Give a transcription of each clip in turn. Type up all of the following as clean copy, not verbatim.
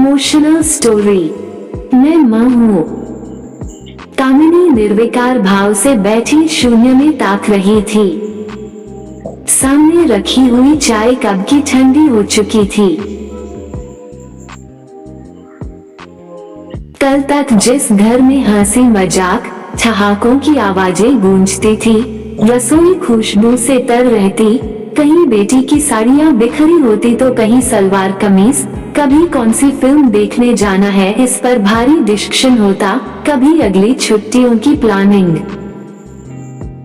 Emotional story. मैं माँ हूँ। कामिनी निर्विकार भाव से बैठी शून्य में ताक रही थी। सामने रखी हुई चाय कब की ठंडी हो चुकी थी। कल तक जिस घर में हंसी मजाक ठहाकों की आवाजें गूंजती थी, रसोई खुशबू से तर रहती, कहीं बेटी की साड़ियां बिखरी होती तो कहीं सलवार कमीज, कभी कौन सी फिल्म देखने जाना है इस पर भारी डिस्कशन होता, कभी अगली छुट्टियों की प्लानिंग।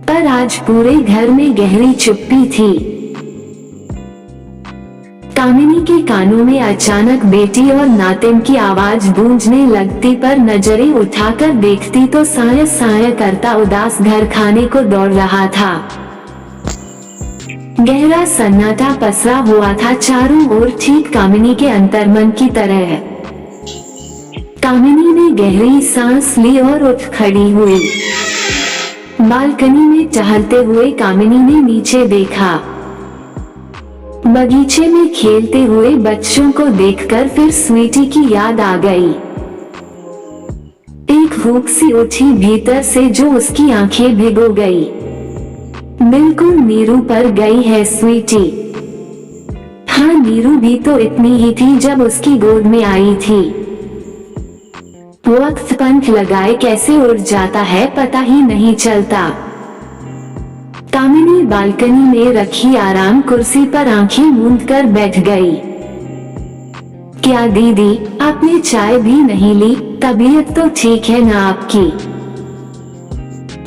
पर आज पूरे घर में गहरी चुप्पी थी। कामिनी के कानों में अचानक बेटी और नातिन की आवाज गूंजने लगती, पर नजरें उठाकर देखती तो साय साय करता उदास घर खाने को दौड़ रहा था। गहरा सन्नाटा पसरा हुआ था चारों ओर, ठीक कामिनी के अंतर्मन की तरह। कामिनी ने गहरी सांस ली और उठ खड़ी हुई। बालकनी में टहलते हुए कामिनी ने नीचे देखा। बगीचे में खेलते हुए बच्चों को देखकर फिर स्वीटी की याद आ गई। एक भूख सी उठी भीतर से जो उसकी आंखें भिगो गई। बिल्कुल नीरू पर गई है स्वीटी। हाँ, नीरू भी तो इतनी ही थी जब उसकी गोद में आई थी। वक्त पंख लगाए कैसे उड़ जाता है पता ही नहीं चलता। कामिनी बालकनी में रखी आराम कुर्सी पर आंखें मूंद कर बैठ गई। क्या दीदी, आपने चाय भी नहीं ली? तबीयत तो ठीक है ना आपकी?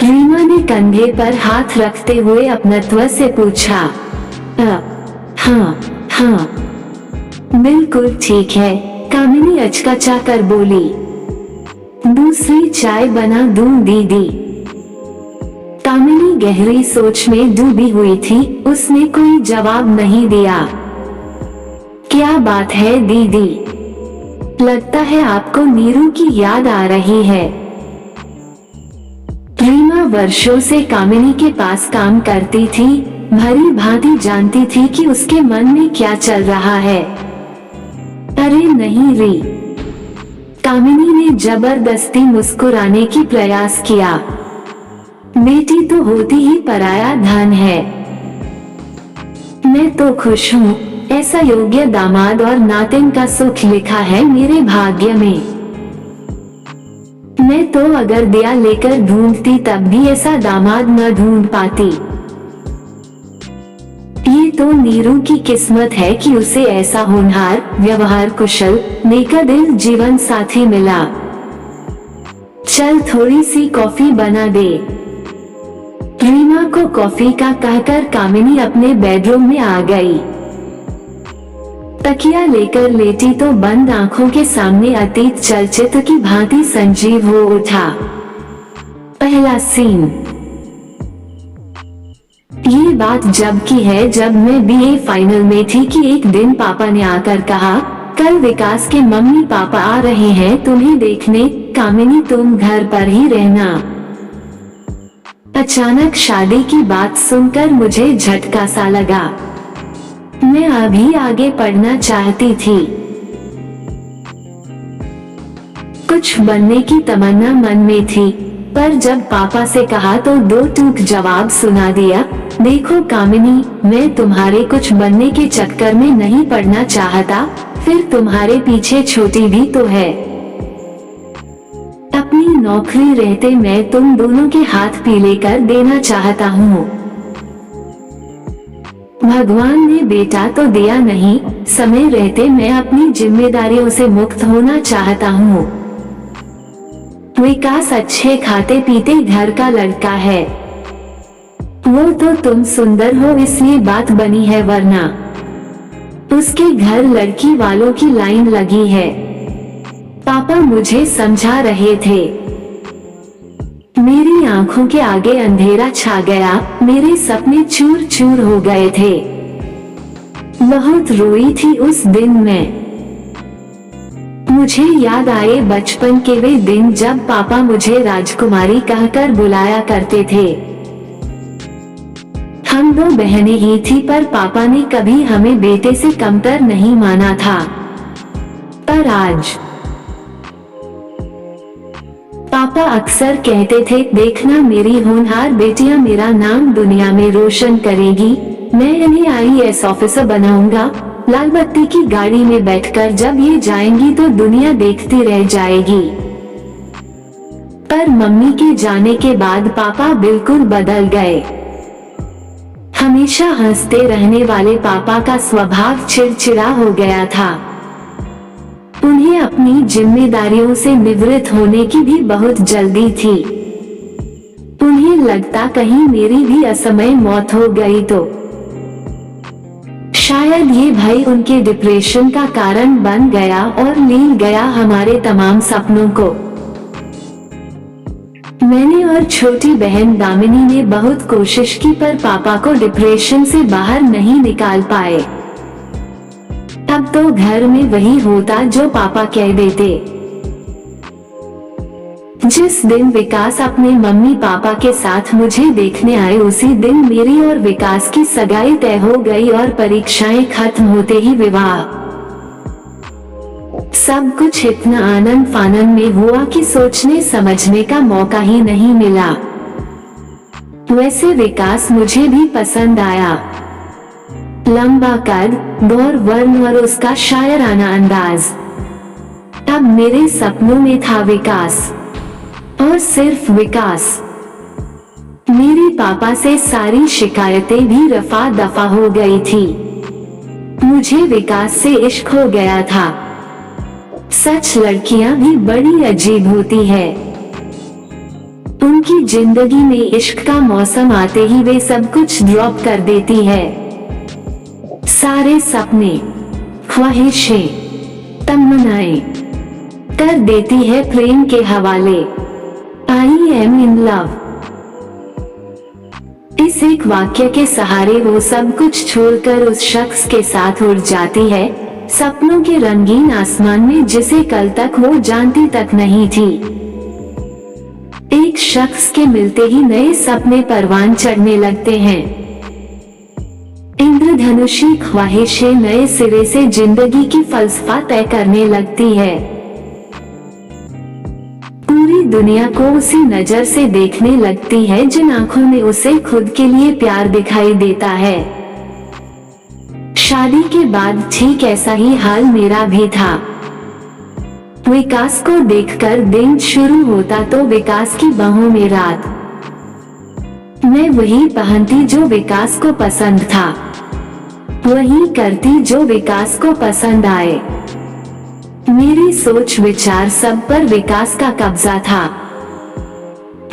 रीमा ने कंधे पर हाथ रखते हुए अपनत्व से पूछा। हाँ, बिल्कुल ठीक है, कामिनी अचकचा कर बोली। दूसरी चाय बना दूं दीदी? कामिनी गहरी सोच में डूबी हुई थी, उसने कोई जवाब नहीं दिया। क्या बात है दीदी? लगता है आपको नीरू की याद आ रही है। रीमा वर्षों से कामिनी के पास काम करती थी, भली भांति जानती थी कि उसके मन में क्या चल रहा है। अरे नहीं री, कामिनी ने जबरदस्ती मुस्कुराने की प्रयास किया। बेटी तो होती ही पराया धन है। मैं तो खुश हूँ, ऐसा योग्य दामाद और नातिन का सुख लिखा है मेरे भाग्य में। मैं तो अगर दिया लेकर ढूंढती तब भी ऐसा दामाद न ढूंढ पाती। ये तो नीरू की किस्मत है कि उसे ऐसा होनहार, व्यवहार कुशल, नेकदिल जीवन साथी मिला। चल थोड़ी सी कॉफी बना दे। रीमा को कॉफी का कहकर कामिनी अपने बेडरूम में आ गई। तकिया लेकर लेटी तो बंद आंखों के सामने अतीत चलचित्र की भांति संजीव हो उठा। पहला सीन। ये बात जब की है जब मैं बीए फाइनल में थी कि एक दिन पापा ने आकर कहा, कल विकास के मम्मी पापा आ रहे हैं तुम्हें देखने, कामिनी तुम घर पर ही रहना। अचानक शादी की बात सुनकर मुझे झटका सा लगा। मैं अभी आगे पढ़ना चाहती थी। कुछ बनने की तमन्ना मन में थी, पर जब पापा से कहा तो दो टूक जवाब सुना दिया। देखो कामिनी, मैं तुम्हारे कुछ बनने के चक्कर में नहीं पड़ना चाहता, फिर तुम्हारे पीछे छोटी भी तो है। अपनी नौकरी रहते मैं तुम दोनों के हाथ पीले कर देना चाहता हूँ। भगवान ने बेटा तो दिया नहीं, समय रहते मैं अपनी जिम्मेदारियों से मुक्त होना चाहता हूँ। विकास अच्छे खाते पीते घर का लड़का है। वो तो तुम सुंदर हो इसलिए बात बनी है, वरना उसके घर लड़की वालों की लाइन लगी है। पापा मुझे समझा रहे थे। मेरी आंखों के आगे अंधेरा छा गया, मेरे सपने चूर चूर हो गए थे। बहुत रोई थी उस दिन मैं। मुझे याद आए बचपन के वे दिन जब पापा मुझे राजकुमारी कहकर बुलाया करते थे। हम दो बहनें ही थी, पर पापा ने कभी हमें बेटे से कमतर नहीं माना था। पर आज पापा अक्सर कहते थे, देखना मेरी होनहार बेटियां मेरा नाम दुनिया में रोशन करेगी, मैं इन्हें IAS ऑफिसर बनाऊंगा। लाल बत्ती की गाड़ी में बैठकर जब ये जाएंगी तो दुनिया देखती रह जाएगी। पर मम्मी के जाने के बाद पापा बिल्कुल बदल गए। हमेशा हंसते रहने वाले पापा का स्वभाव चिड़चिड़ा हो गया था। उन्हें अपनी जिम्मेदारियों से निवृत्त होने की भी बहुत जल्दी थी। उन्हें लगता कहीं मेरी भी असमय मौत हो गई तो शायद ये भय उनके डिप्रेशन का कारण बन गया और ले गया हमारे तमाम सपनों को। मैंने और छोटी बहन दामिनी ने बहुत कोशिश की पर पापा को डिप्रेशन से बाहर नहीं निकाल पाए। अब तो घर में वही होता जो पापा कह देते। जिस दिन विकास अपने मम्मी पापा के साथ मुझे देखने आए उसी दिन मेरी और विकास की सगाई तय हो गई और परीक्षाएं खत्म होते ही विवाह। सब कुछ इतना आनंद फानंद में हुआ कि सोचने समझने का मौका ही नहीं मिला। वैसे विकास मुझे भी पसंद आया। लंबा कद, गौर वर्ण और उसका शायराना अंदाज। अब मेरे सपनों में था विकास और सिर्फ विकास। मेरे पापा से सारी शिकायतें भी रफा दफा हो गई थी। मुझे विकास से इश्क हो गया था। सच लड़कियां भी बड़ी अजीब होती है। उनकी जिंदगी में इश्क का मौसम आते ही वे सब कुछ ड्रॉप कर देती है। सारे सपने, ख्वाहिशें, तमन्नाएं कर देती है प्रेम के हवाले। I am in love। इस एक वाक्य के सहारे वो सब कुछ छोड़कर उस शख्स के साथ उड़ जाती है, सपनों के रंगीन आसमान में जिसे कल तक वो जानती तक नहीं थी। एक शख्स के मिलते ही नए सपने परवान चढ़ने लगते हैं। इंद्रधनुषी ख्वाहिशें नए सिरे से जिंदगी की फलसफा तय करने लगती है। पूरी दुनिया को उसी नजर से देखने लगती है जिन आंखों में उसे खुद के लिए प्यार दिखाई देता है। शादी के बाद ठीक ऐसा ही हाल मेरा भी था। विकास को देखकर दिन शुरू होता तो विकास की बाहों में रात। मैं वही पहनती जो विकास को पसंद था, वही करती जो विकास को पसंद आए। मेरी सोच विचार सब पर विकास का कब्जा था।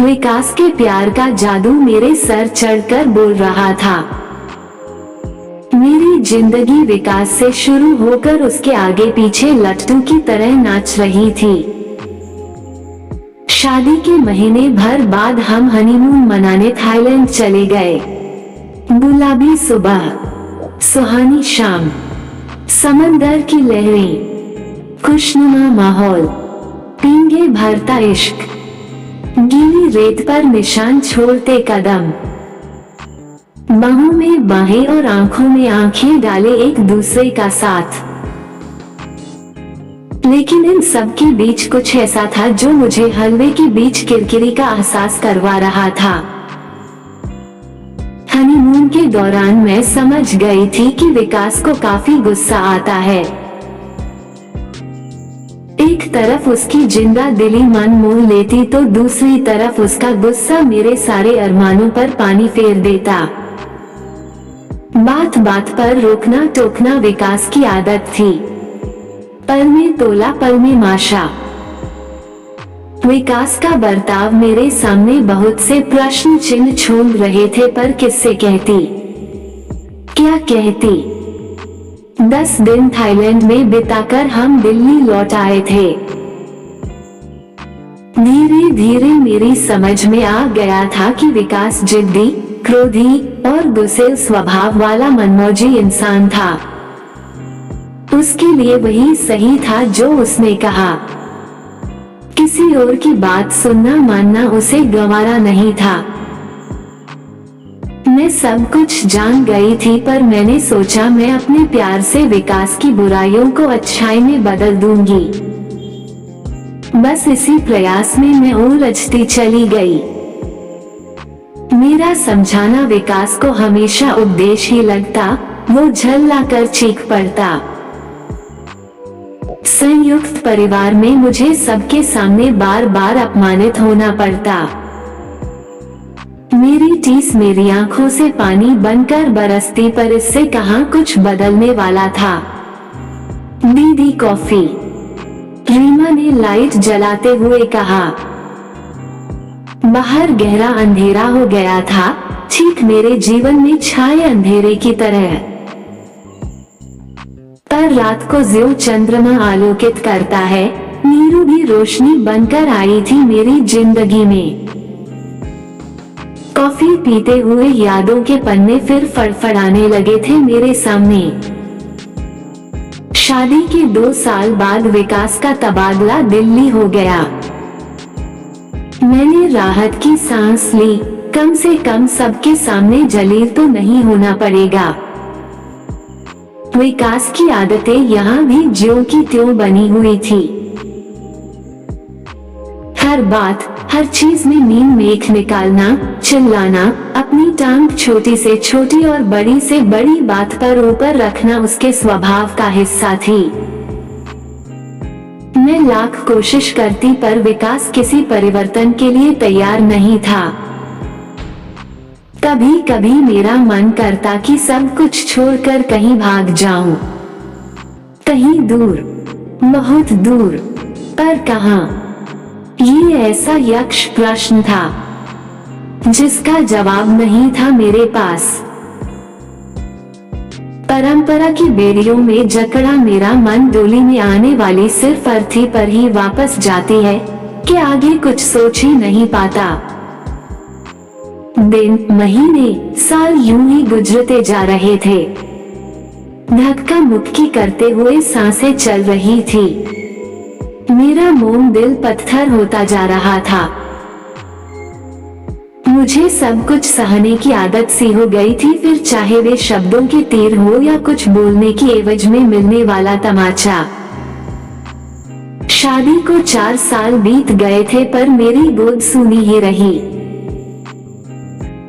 विकास के प्यार का जादू मेरे सर चढ़कर बोल रहा था। मेरी जिंदगी विकास से शुरू होकर उसके आगे पीछे लट्टू की तरह नाच रही थी। शादी के महीने भर बाद हम हनीमून मनाने थाईलैंड चले गए। गुलाबी सुबह, सुहानी शाम, समंदर की लहरें, खुशनुमा माहौल, पींगे भरता इश्क, गीली रेत पर निशान छोड़ते कदम, बाहों में बाहें और आंखों में आंखें डाले एक दूसरे का साथ। लेकिन इन सब के बीच कुछ ऐसा था जो मुझे हलवे के बीच किरकिरी का एहसास करवा रहा था। हनीमून के दौरान मैं समझ गई थी कि विकास को काफी गुस्सा आता है। एक तरफ उसकी जिंदा दिली मन मोह लेती तो दूसरी तरफ उसका गुस्सा मेरे सारे अरमानों पर पानी फेर देता। बात बात पर रोकना टोकना विकास की आदत थी। पल में तोला पल में माशा। विकास का बर्ताव मेरे सामने बहुत से प्रश्न चिन्ह छोड़ रहे थे, पर किससे कहती, क्या कहती। 10 दिन थाईलैंड में बिताकर हम दिल्ली लौट आए थे। धीरे धीरे मेरी समझ में आ गया था कि विकास जिद्दी, क्रोधी और गुस्सेल स्वभाव वाला मनमौजी इंसान था। उसके लिए वही सही था जो उसने कहा। किसी और की बात सुनना मानना उसे गंवारा नहीं था। मैं सब कुछ जान गई थी, पर मैंने सोचा मैं अपने प्यार से विकास की बुराइयों को अच्छाई में बदल दूंगी। बस इसी प्रयास में मैं उलझती चली गई। मेरा समझाना विकास को हमेशा उपदेश ही लगता, वो झल्ला कर चीख पड़ता। संयुक्त परिवार में मुझे सबके सामने बार बार अपमानित होना पड़ता। मेरी टीस मेरी आंखों से पानी बनकर बरसती, पर इससे कहां कुछ बदलने वाला था। दीदी कॉफी, रीमा ने लाइट जलाते हुए कहा। बाहर गहरा अंधेरा हो गया था, ठीक मेरे जीवन में छाए अंधेरे की तरह। पर रात को ज्यों चंद्रमा आलोकित करता है, नीरू भी रोशनी बनकर आई थी मेरी जिंदगी में। कॉफी पीते हुए यादों के पन्ने फिर फड़फड़ाने लगे थे मेरे सामने। शादी के 2 साल बाद विकास का तबादला दिल्ली हो गया। मैंने राहत की सांस ली, कम से कम सबके सामने जलील तो नहीं होना पड़ेगा। विकास की आदतें यहाँ भी ज्यों की त्यों बनी हुई थी। हर बात, हर चीज में नीम मेख निकालना, चिल्लाना, अपनी टांग छोटी से छोटी और बड़ी से बड़ी बात पर ऊपर रखना उसके स्वभाव का हिस्सा थी। मैं लाख कोशिश करती, पर विकास किसी परिवर्तन के लिए तैयार नहीं था। कभी कभी मेरा मन करता कि सब कुछ छोड़कर कहीं भाग जाऊं, कहीं दूर, बहुत दूर, पर कहां? ये ऐसा यक्ष प्रश्न था जिसका जवाब नहीं था मेरे पास। परंपरा की बेड़ियों में जकड़ा मेरा मन डोली में आने वाली सिर्फ अर्थी पर ही वापस जाती है कि आगे कुछ सोच ही नहीं पाता। दिन, महीने, साल यूं ही गुजरते जा रहे थे। धक्का मुक्की करते हुए सांसें चल रही थी। मेरा मोम दिल पत्थर होता जा रहा था। मुझे सब कुछ सहने की आदत सी हो गई थी, फिर चाहे वे शब्दों के तीर हो या कुछ बोलने की एवज में मिलने वाला तमाचा। शादी को 4 साल बीत गए थे, पर मेरी गोद सूनी ही रही।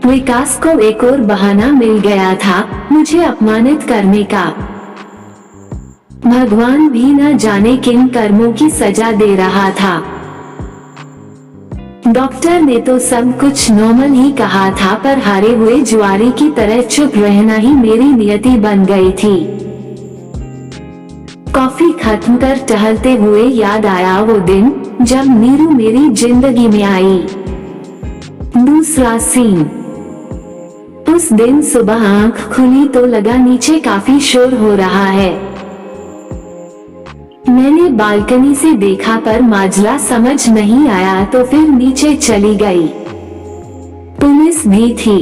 विकास को एक और बहाना मिल गया था मुझे अपमानित करने का। भगवान भी न जाने किन कर्मों की सजा दे रहा था। डॉक्टर ने तो सब कुछ नॉर्मल ही कहा था, पर हारे हुए जुआरी की तरह चुप रहना ही मेरी नियति बन गई थी। कॉफी खत्म कर टहलते हुए याद आया वो दिन जब नीरू मेरी जिंदगी में आई। दूसरा सीन। उस दिन सुबह आंख खुली तो लगा नीचे काफी शोर हो रहा है। मैंने बालकनी से देखा, पर माजरा समझ नहीं आया, तो फिर नीचे चली गई। पुलिस भी थी।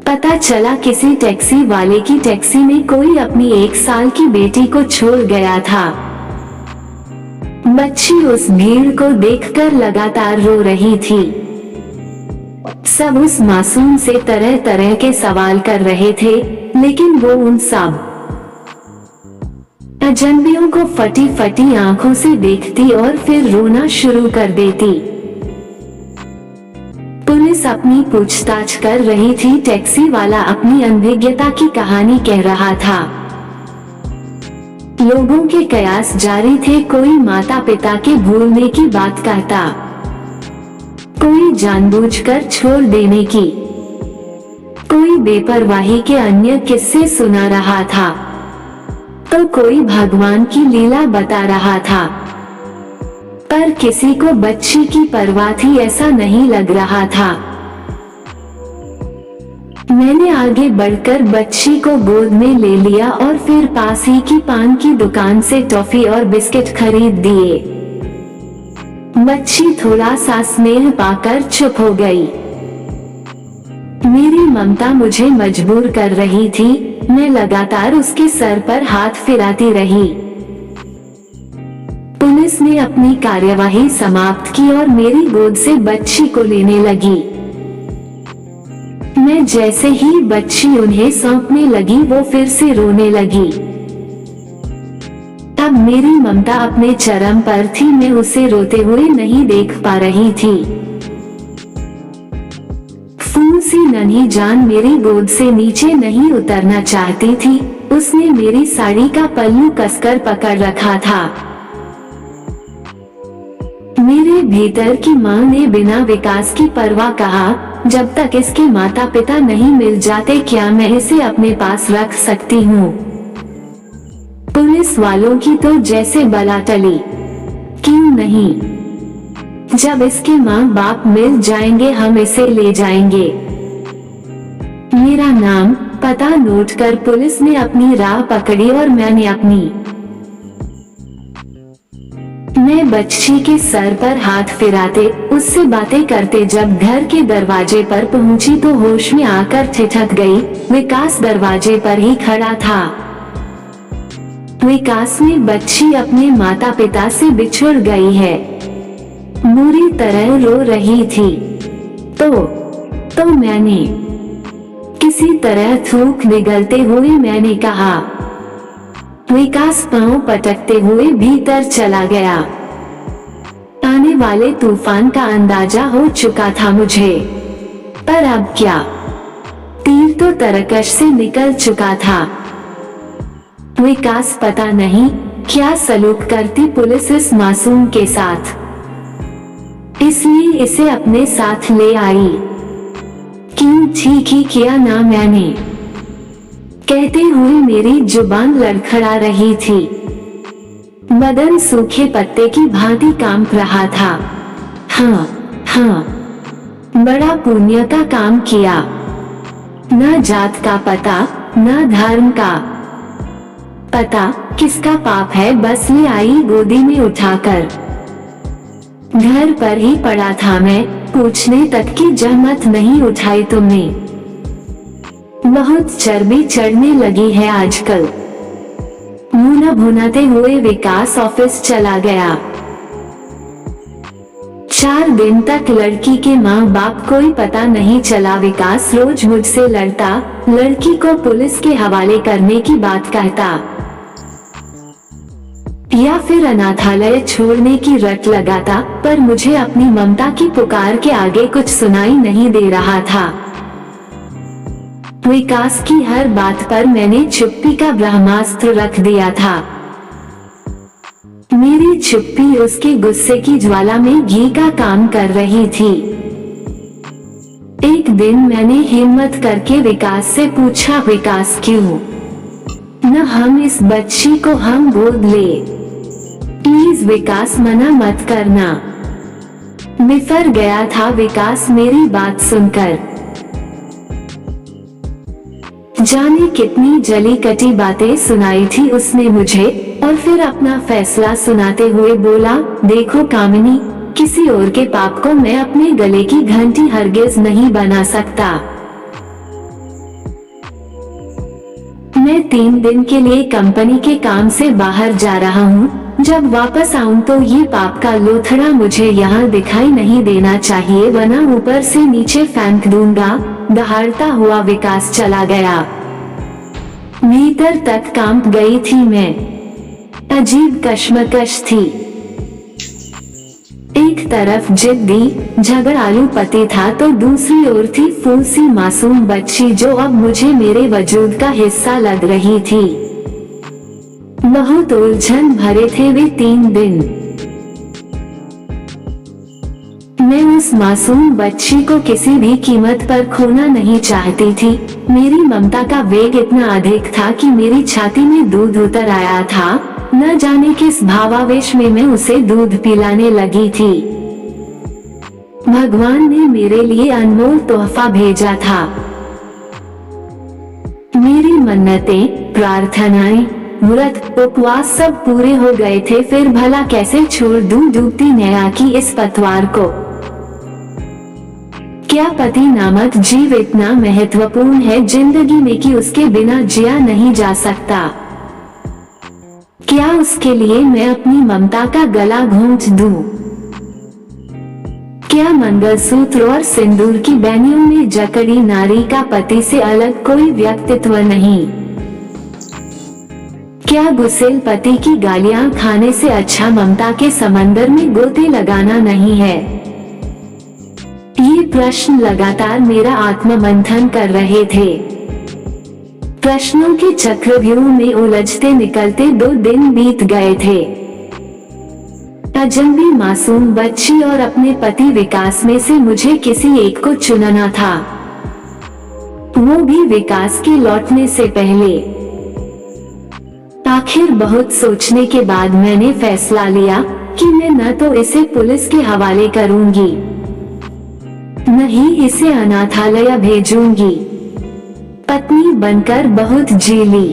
पता चला किसी टैक्सी वाले की टैक्सी में कोई अपनी 1 साल की बेटी को छोड़ गया था। बच्ची उस भीड़ को देखकर लगातार रो रही थी। सब उस मासूम से तरह तरह के सवाल कर रहे थे, लेकिन वो उन सब अजनबियों को फटी फटी आंखों से देखती और फिर रोना शुरू कर देती। पुलिस अपनी पूछताछ कर रही थी, टैक्सी वाला अपनी अनभिज्ञता की कहानी कह रहा था। लोगों के कयास जारी थे, कोई माता पिता के भूलने की बात कहता, कोई जानबूझकर छोड़ देने की, कोई बेपरवाही के अन्य किस्से सुना रहा था, तो कोई भगवान की लीला बता रहा था। पर किसी को बच्ची की परवाह थी ऐसा नहीं लग रहा था। मैंने आगे बढ़कर बच्ची को गोद में ले लिया और फिर पास ही की पान की दुकान से टॉफी और बिस्किट खरीद दिए। बच्ची थोड़ा सा स्नेह पाकर चुप हो गई। मेरी ममता मुझे मजबूर कर रही थी। मैं लगातार उसके सर पर हाथ फिराती रही। पुलिस ने अपनी कार्यवाही समाप्त की और मेरी गोद से बच्ची को लेने लगी। मैं जैसे ही बच्ची उन्हें सौंपने लगी वो फिर से रोने लगी। अब मेरी ममता अपने चरम पर थी, मैं उसे रोते हुए नहीं देख पा रही थी। फूल सी नन्ही जान मेरी गोद से नीचे नहीं उतरना चाहती थी। उसने मेरी साड़ी का पल्लू कसकर पकड़ रखा था। मेरे भीतर की माँ ने बिना विकास की परवाह कहा, जब तक इसके माता पिता नहीं मिल जाते क्या मैं इसे अपने पास रख सकती हूँ। पुलिस वालों की तो जैसे बला टली, क्यों नहीं, जब इसके माँ बाप मिल जाएंगे हम इसे ले जाएंगे। मेरा नाम पता नोट कर पुलिस ने अपनी राह पकड़ी और मैंने अपनी। मैं बच्ची के सर पर हाथ फिराते उससे बातें करते जब घर के दरवाजे पर पहुंची तो होश में आकर ठिठक गई। विकास दरवाजे पर ही खड़ा था। विकास में बच्ची अपने माता पिता से बिछुड़ गई है, बुरी तरह रो रही थी। तो मैंने किसी तरह थूक निगलते हुए मैंने कहा। विकास पांव पटकते हुए भीतर चला गया। आने वाले तूफान का अंदाजा हो चुका था मुझे, पर अब क्या, तीर तो तरकश से निकल चुका था। विकास पता नहीं क्या सलूक करती पुलिस इस मासूम के साथ, इसलिए इसे अपने साथ ले आई। क्यों ठीक ही किया ना मैंने, कहते हुए मेरी जुबान लड़खड़ा रही थी। बदन सूखे पत्ते की भांति कांप रहा था। हाँ, बड़ा पुण्य का काम किया। न जात का पता, न धर्म का पता, किसका पाप है बस ले आई गोदी में उठाकर। घर पर ही पड़ा था मैं, पूछने तक की जहमत नहीं उठाई तुमने। बहुत चर्बी चढ़ने लगी है आजकल। मुंह न भुनाते हुए विकास ऑफिस चला गया। 4 दिन तक लड़की के माँ बाप कोई पता नहीं चला। विकास रोज मुझसे लड़ता, लड़की को पुलिस के हवाले करने की बात कहता या फिर अनाथालय छोड़ने की रट लगाता, पर मुझे अपनी ममता की पुकार के आगे कुछ सुनाई नहीं दे रहा था। विकास की हर बात पर मैंने चुप्पी का ब्रह्मास्त्र रख दिया था। मेरी चुप्पी उसके गुस्से की ज्वाला में घी का काम कर रही थी। एक दिन मैंने हिम्मत करके विकास से पूछा, विकास क्यों न हम इस बच्ची को हम गोद ले, प्लीज विकास मना मत करना। बिफर गया था विकास मेरी बात सुनकर। जाने कितनी जली कटी बातें सुनाई थी उसने मुझे, और फिर अपना फैसला सुनाते हुए बोला, देखो कामिनी, किसी और के पाप को मैं अपने गले की घंटी हरगिज नहीं बना सकता। मैं 3 दिन के लिए कंपनी के काम से बाहर जा रहा हूँ। जब वापस आऊं तो ये पाप का लोथड़ा मुझे यहाँ दिखाई नहीं देना चाहिए, वरना ऊपर से नीचे फेंक दूंगा। दहाड़ता हुआ विकास चला गया। भीतर तक कांप गई थी मैं, अजीब कश्मकश थी। एक तरफ जिद्दी झगड़ालू पति था तो दूसरी ओर थी फूल सी मासूम बच्ची जो अब मुझे मेरे वजूद का हिस्सा लग रही थी। बहुत उलझन भरे थे वे 3 दिन। मैं उस मासूम बच्ची को किसी भी कीमत पर खोना नहीं चाहती थी। मेरी ममता का वेग इतना अधिक था कि मेरी छाती में दूध उतर आया था। न जाने किस भावावेश में मैं उसे दूध पिलाने लगी थी। भगवान ने मेरे लिए अनमोल तोहफा भेजा था। मेरी मन्नतें, प्रार्थनाएं, व्रत, उपवास सब पूरे हो गए थे, फिर भला कैसे छोड़ दूं डूबती नया की इस पतवार को। क्या पति नामक जीव इतना महत्वपूर्ण है जिंदगी में कि उसके बिना जिया नहीं जा सकता? क्या उसके लिए मैं अपनी ममता का गला घोंट दूं? क्या मंगलसूत्र और सिंदूर की बैनियों में जकड़ी नारी का पति से अलग कोई व्यक्तित्व नहीं? क्या गुस्सेल पति की गालियां खाने से अच्छा ममता के समंदर में गोते लगाना नहीं है? ये प्रश्न लगातार मेरा आत्ममंथन कर रहे थे। प्रश्नों के चक्रव्यूह में उलझते निकलते 2 दिन बीत गए थे। अजनबी मासूम बच्ची और अपने पति विकास में से मुझे किसी एक को चुनना था, वो भी विकास के लौटने से पहले। आखिर बहुत सोचने के बाद मैंने फैसला लिया कि मैं न तो इसे पुलिस के हवाले करूंगी, न ही इसे अनाथालय भेजूंगी। पत्नी बनकर बहुत जी ली,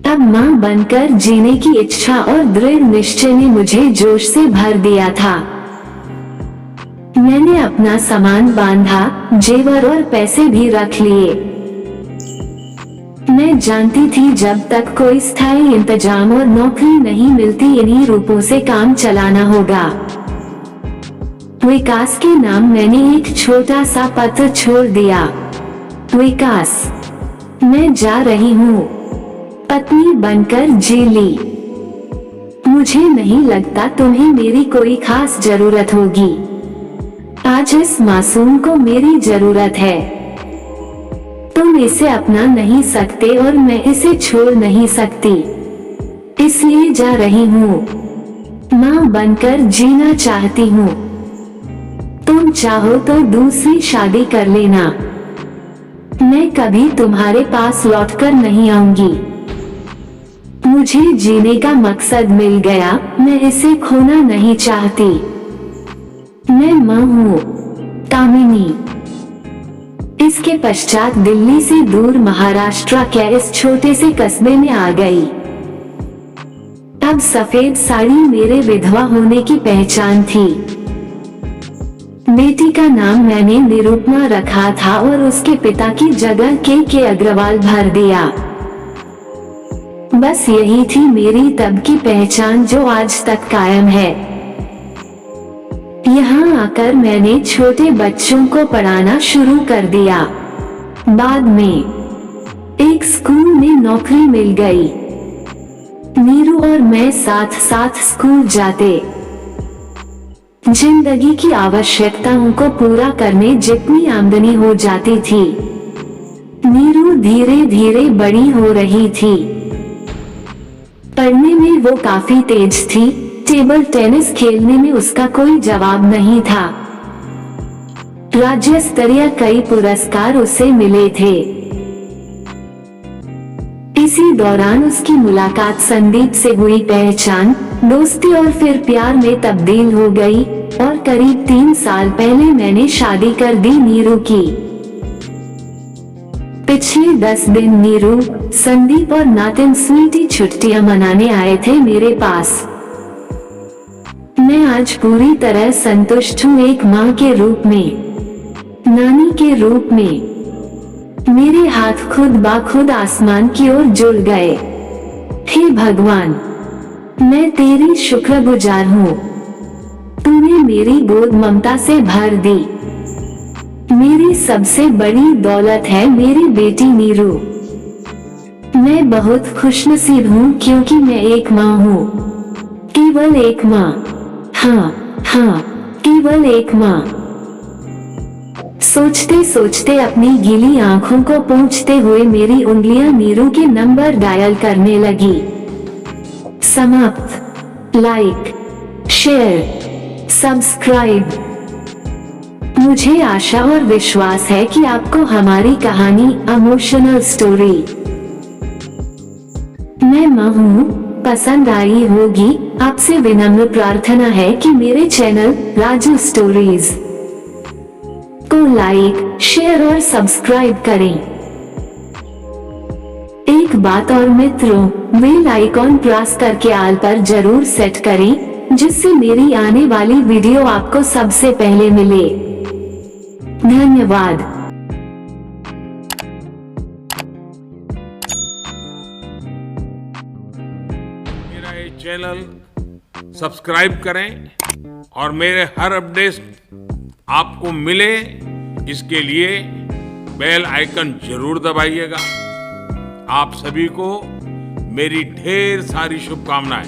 अब मां बनकर जीने की इच्छा और दृढ़ निश्चय ने मुझे जोश से भर दिया था। मैंने अपना सामान बांधा, जेवर और पैसे भी रख लिए। मैं जानती थी जब तक कोई स्थायी इंतजाम और नौकरी नहीं मिलती इन्हीं रूपों से काम चलाना होगा। विकास के नाम मैंने एक छोटा सा पत्र छोड़ दिया। विकास, मैं जा रही हूँ, पत्नी बनकर जी ली। मुझे नहीं लगता तुम्हें मेरी कोई खास जरूरत होगी। आज इस मासूम को मेरी जरूरत है। तुम इसे अपना नहीं सकते और मैं इसे छोड़ नहीं सकती, इसलिए जा रही हूँ। माँ बनकर जीना चाहती हूँ। तुम चाहो तो दूसरी शादी कर लेना। मैं कभी तुम्हारे पास लौटकर नहीं आऊंगी। मुझे जीने का मकसद मिल गया, मैं इसे खोना नहीं चाहती। मैं मां हूँ, कामिनी। इसके पश्चात दिल्ली से दूर महाराष्ट्र के इस छोटे से कस्बे में आ गई। अब सफेद साड़ी मेरे विधवा होने की पहचान थी। बेटी का नाम मैंने निरूपमा रखा था और उसके पिता की जगह के अग्रवाल भर दिया। बस यही थी मेरी तब की पहचान जो आज तक कायम है। यहाँ आकर मैंने छोटे बच्चों को पढ़ाना शुरू कर दिया। बाद में एक स्कूल में नौकरी मिल गई। नीरू और मैं साथ साथ स्कूल जाते। जिंदगी की आवश्यकताओं को पूरा करने जितनी आमदनी हो जाती थी, नीरू धीरे धीरे बड़ी हो रही थी। पढ़ने में वो काफी तेज थी, टेबल टेनिस खेलने में उसका कोई जवाब नहीं था। राज्य स्तरीय कई पुरस्कार उसे मिले थे। इसी दौरान उसकी मुलाकात संदीप से हुई, पहचान, दोस्ती और फिर प्यार में तब्दील हो गई और करीब 3 साल पहले मैंने शादी कर दी नीरू की। पिछले 10 दिन नीरू, संदीप और नातिन स्वीटी छुट्टियां मनाने आए थे मेरे पास। मैं आज पूरी तरह संतुष्ट हूँ, एक माँ के रूप में, नानी के रूप में। मेरे हाथ खुद बाखुद आसमान की ओर जुड़ गए। हे भगवान, मैं तेरी शुक्रगुजार हूँ। तूने मेरी गोद ममता से भर दी। मेरी सबसे बड़ी दौलत है मेरी बेटी नीरू। मैं बहुत खुशनसीब हूँ क्योंकि मैं एक माँ हूँ, केवल एक माँ। हाँ, केवल एक माँ। सोचते सोचते अपनी गीली आंखों को पोंछते हुए मेरी उंगलियां नीरू के नंबर डायल करने लगी। समाप्त। Like, share, subscribe. मुझे आशा और विश्वास है कि आपको हमारी कहानी इमोशनल स्टोरी मैं माँ हूँ पसंद आई होगी। आपसे विनम्र प्रार्थना है कि मेरे चैनल राजू स्टोरीज को लाइक, शेयर और सब्सक्राइब करें। एक बात और मित्रों, बेल आइकॉन प्रेस करके ऑल पर जरूर सेट करें, जिससे मेरी आने वाली वीडियो आपको सबसे पहले मिले। धन्यवाद। मेरा ये चैनल सब्सक्राइब करें और मेरे हर अपडेट आपको मिले, इसके लिए बेल आइकन जरूर दबाइएगा। आप सभी को मेरी ढेर सारी शुभकामनाएं।